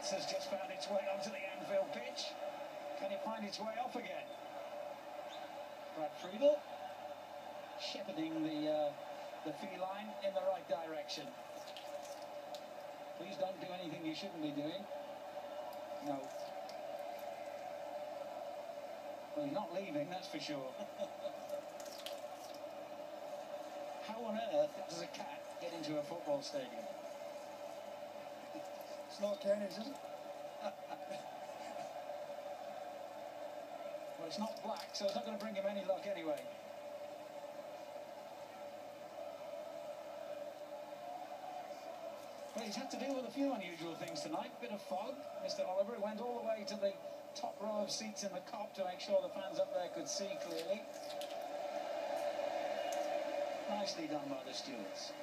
Blitz has just found its way onto the Anfield pitch. Can it find its way off again? Brad Friedel shepherding the feline in the right direction. Please don't do anything you shouldn't be doing. No. Well, he's not leaving, that's for sure. How on earth does a cat get into a football stadium? It's not Kenny's, is it? Well, it's not black, so it's not going to bring him any luck anyway. Well, he's had to deal with a few unusual things tonight. Bit of fog, Mr. Oliver. He went all the way to the top row of seats in the cop to make sure the fans up there could see clearly. Nicely done by the stewards.